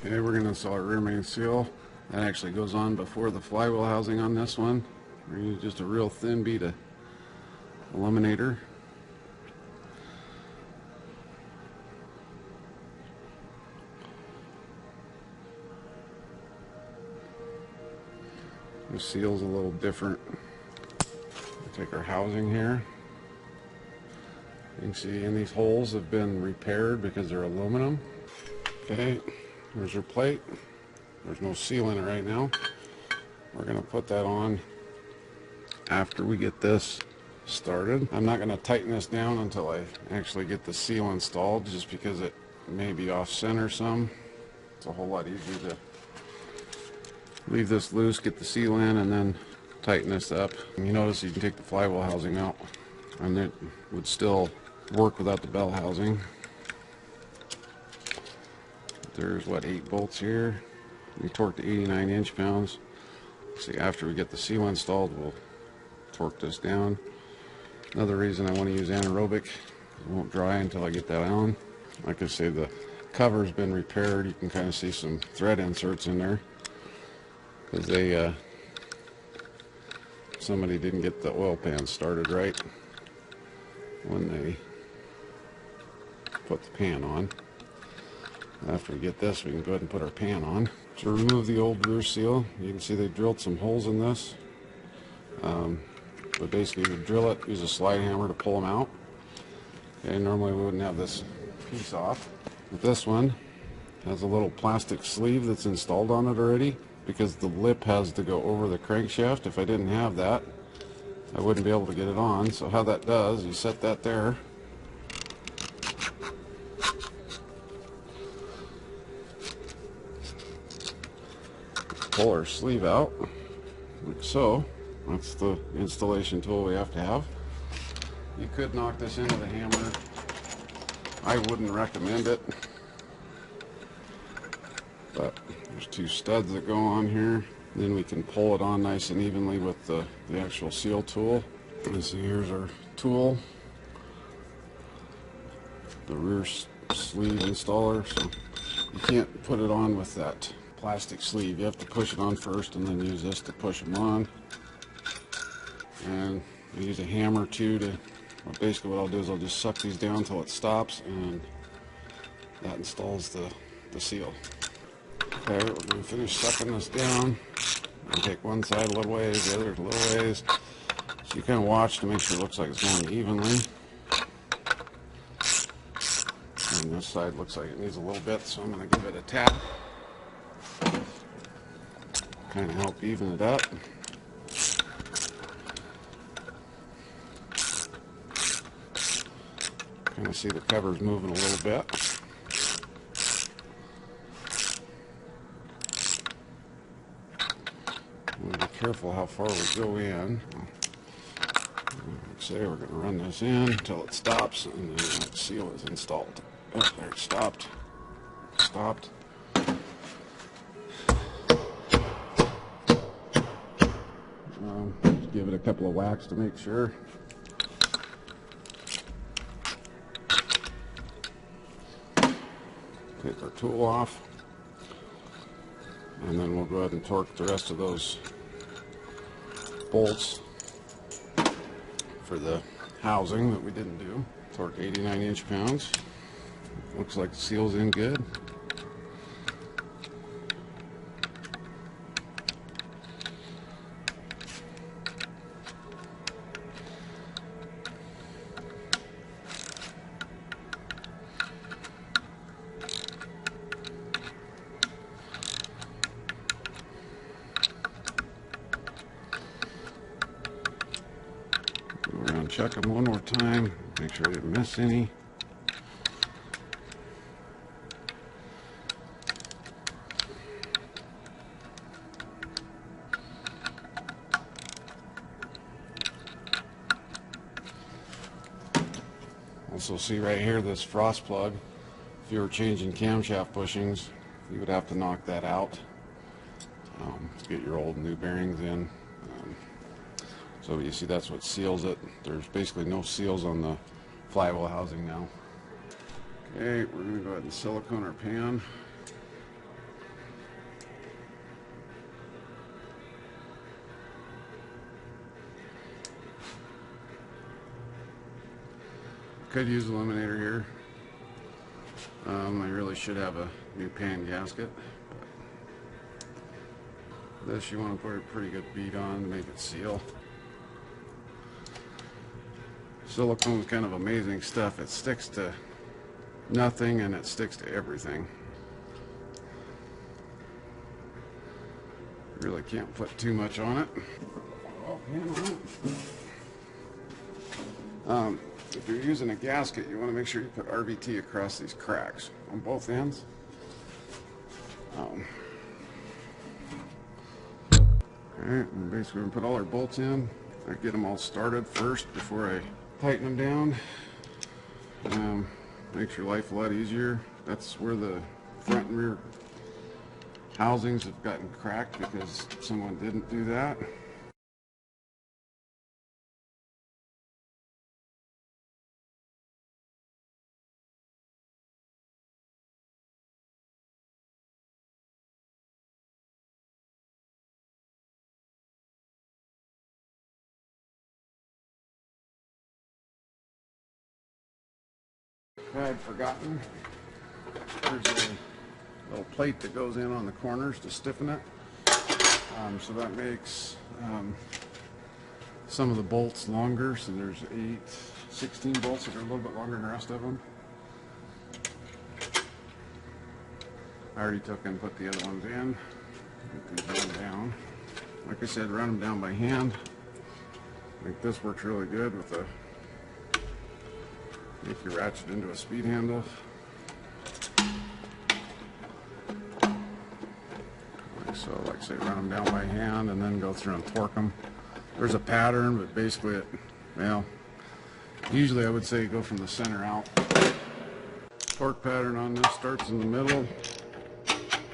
Okay, we're going to install our rear main seal. That actually goes on before the flywheel housing on this one. We're going to use just a real thin bead of illuminator. The seal's a little different. We'll take our housing here. You can see in these holes have been repaired because they're aluminum. Okay, there's your plate. There's no seal in it right now. We're going to put that on after we get this started. I'm not going to tighten this down until I actually get the seal installed, just because it may be off center some. It's a whole lot easier to leave this loose, get the seal in, and then tighten this up. And you notice you can take the flywheel housing out, and it would still work without the bell housing. There's what, 8 bolts here. We torque to 89 inch-pounds. See, after we get the seal installed, we'll torque this down. Another reason I want to use anaerobic, it won't dry until I get that on. Like I say, the cover's been repaired. You can kind of see some thread inserts in there because they somebody didn't get the oil pan started right when they put the pan on. After we get this, we can go ahead and put our pan on. To remove the old rear seal, you can see they drilled some holes in this. But basically you would drill it, use a slide hammer to pull them out. Okay, normally we wouldn't have this piece off. But this one has a little plastic sleeve that's installed on it already, because the lip has to go over the crankshaft. If I didn't have that, I wouldn't be able to get it on. So how that does, you set that there. Pull our sleeve out, like so. That's the installation tool we have to have. You could knock this in with a hammer. I wouldn't recommend it, but there's 2 studs that go on here. Then we can pull it on nice and evenly with the actual seal tool. You see, here's our tool, the rear sleeve installer. So you can't put it on with that plastic sleeve. You have to push it on first and then use this to push them on. And I use a hammer too to, well, basically what I'll do is I'll just suck these down until it stops, and that installs the seal. Okay, we're going to finish sucking this down. I'll take one side a little ways, the other a little ways. So you kind of watch to make sure it looks like it's going evenly. And this side looks like it needs a little bit, so I'm going to give it a tap. Kind of help even it up. Kind of see the cover's moving a little bit. We'll be careful how far we go in. Like I say, we're going to run this in until it stops, and then the seal is installed. Oh, there it stopped. Stopped. Just give it a couple of whacks to make sure. Take our tool off, and then we'll go ahead and torque the rest of those bolts for the housing that we didn't do. Torque 89 inch-pounds. Looks like the seal's in good. Go around, check them one more time, make sure I didn't miss any. Also see right here this frost plug. If you were changing camshaft bushings, you would have to knock that out to get your old and new bearings in. So you see that's what seals it. There's basically no seals on the flywheel housing now. Okay, we're going to go ahead and silicone our pan. Could use the eliminator here. I really should have a new pan gasket. But this you want to put a pretty good bead on to make it seal. Silicone is kind of amazing stuff. It sticks to nothing and it sticks to everything. Really can't put too much on it. If you're using a gasket, you want to make sure you put RVT across these cracks on both ends. Alright, and basically we're going to put all our bolts in. I get them all started first before I tighten them down. Makes your life a lot easier. That's where the front and rear housings have gotten cracked because someone didn't do that. I had forgotten. There's a little plate that goes in on the corners to stiffen it. So that makes some of the bolts longer. So there's 16 bolts that are a little bit longer than the rest of them. I already took and put the other ones in. Put these down. Like I said, run them down by hand. I think this works really good with a, if you ratchet into a speed handle. So, like I say, run them down by hand and then go through and torque them. There's a pattern, but basically well, usually I would say go from the center out. Torque pattern on this starts in the middle,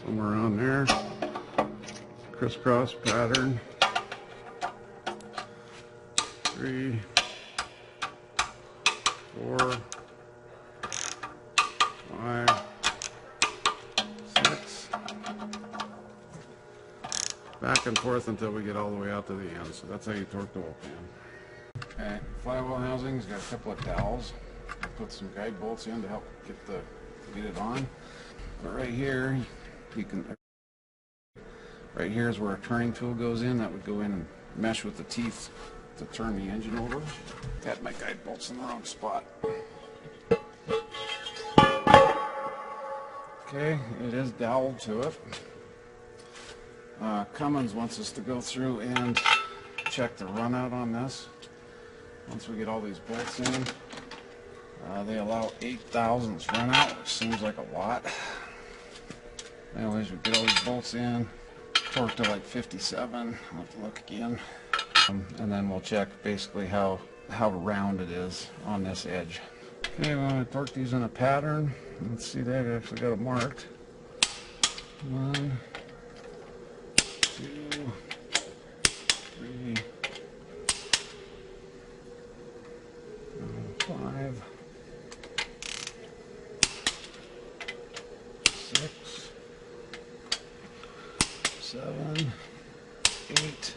somewhere around there. Crisscross pattern. 3, 4, 5, 6. Back and forth until we get all the way out to the end. So that's how you torque the wheel pan. Okay, flywheel housing's got a couple of dowels. Put some guide bolts in to help get it on. But right here, you can. Right here is where a turning tool goes in. That would go in and mesh with the teeth to turn the engine over. Had my guide bolts in the wrong spot. Okay, it is doweled to it. Cummins wants us to go through and check the runout on this. Once we get all these bolts in, they allow 8 thousandths runout, which seems like a lot. Anyways, we get all these bolts in, torque to like 57. I'll have to look again. And then we'll check basically how round it is on this edge. Okay, we're going to torque these in a pattern. Let's see, they've actually got it marked. 1, 2, 3, 5, 6, 7, 8.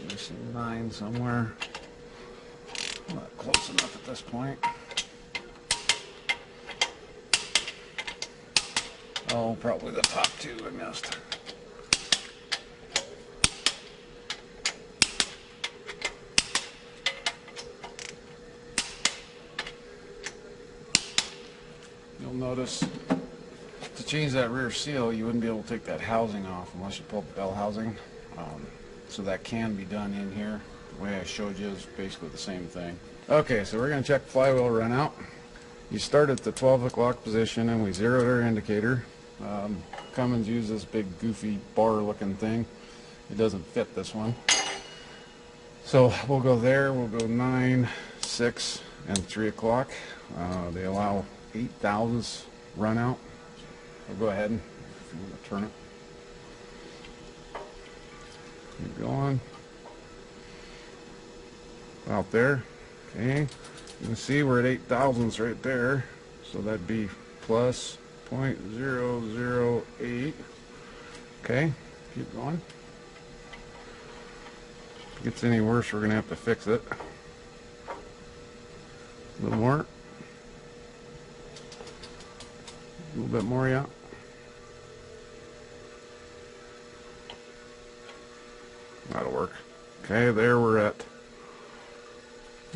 Missing 9 somewhere. Not close enough at this point. Oh, probably the top 2 I missed. You'll notice to change that rear seal, you wouldn't be able to take that housing off unless you pull the bell housing. So that can be done in here. The way I showed you is basically the same thing. Okay, so we're going to check flywheel run out. You start at the 12 o'clock position and we zeroed our indicator. Cummins used this big goofy bar looking thing. It doesn't fit this one. So we'll go there, we'll go 9, 6, and 3 o'clock. They allow 8 thousandths run out. I'll go ahead and if you want to turn it. Keep going. Out there. Okay. You can see we're at 8 thousandths right there. So that'd be plus 0.008. Okay. Keep going. gets any worse, we're gonna have to fix it. A little more. A little bit more, yeah. That'll work. Okay, there we're at,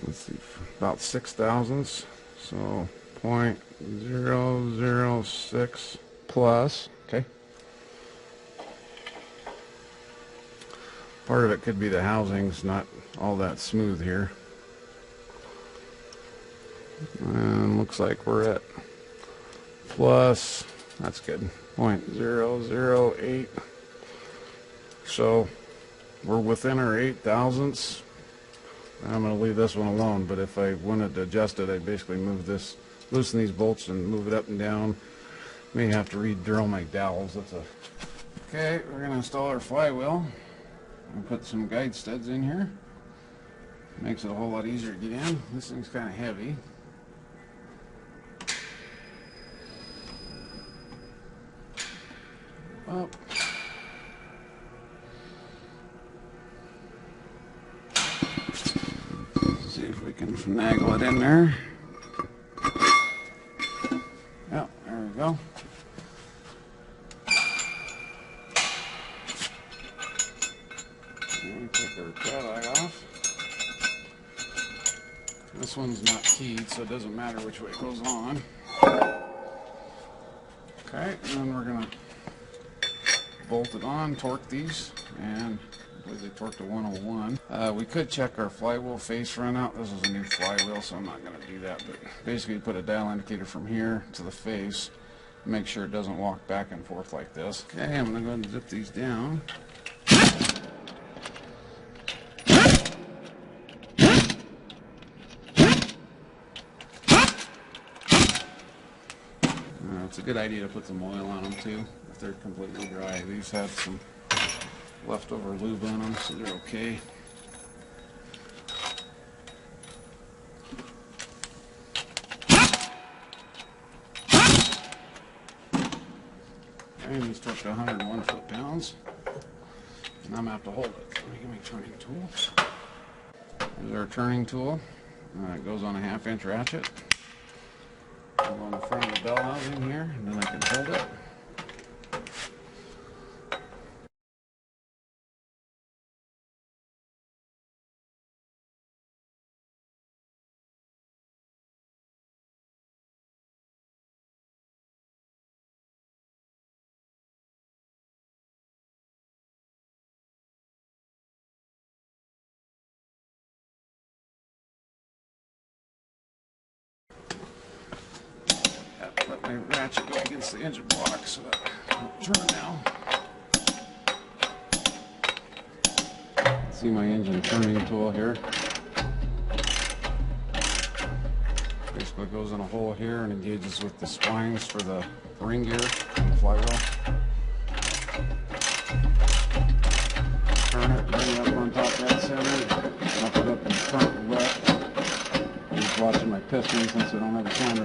let's see, about 6 thousandths. So 0.006 plus. Okay. Part of it could be the housing's not all that smooth here. And looks like we're at plus, that's good, 0.008. So we're within our 8 thousandths. I'm going to leave this one alone, but if I wanted to adjust it, I'd basically move this, loosen these bolts and move it up and down. May have to re-drill my dowels. Okay, we're going to install our flywheel and put some guide studs in here. Makes it a whole lot easier to get in. This thing's kind of heavy. Up. See if we can finagle it in there. Yeah, there we go. And we take the cadillac off. This one's not keyed, so it doesn't matter which way it goes on. Okay, and then we're going to bolt it on, torque these, and I believe they torqued to 101. We could check our flywheel face runout. This is a new flywheel, so I'm not going to do that, but basically put a dial indicator from here to the face, make sure it doesn't walk back and forth like this. Okay, I'm going to go ahead and zip these down. It's a good idea to put some oil on them too, if they're completely dry. These have some leftover lube on them, so they're okay. And these torqued to 101 foot-pounds. And I'm going to have to hold it. Let me get my turning tool. There's our turning tool. It goes on a 1/2-inch ratchet. I'll go on the front of the bell housing here, and then I can hold it. Let my ratchet go against the engine block so that it won't turn now. See my engine turning tool here. Basically goes in a hole here and engages with the splines for the ring gear and the flywheel. Turn it, bring it up on top of that center, wrap it up and turn it left. I'm just watching my piston since I don't have a camera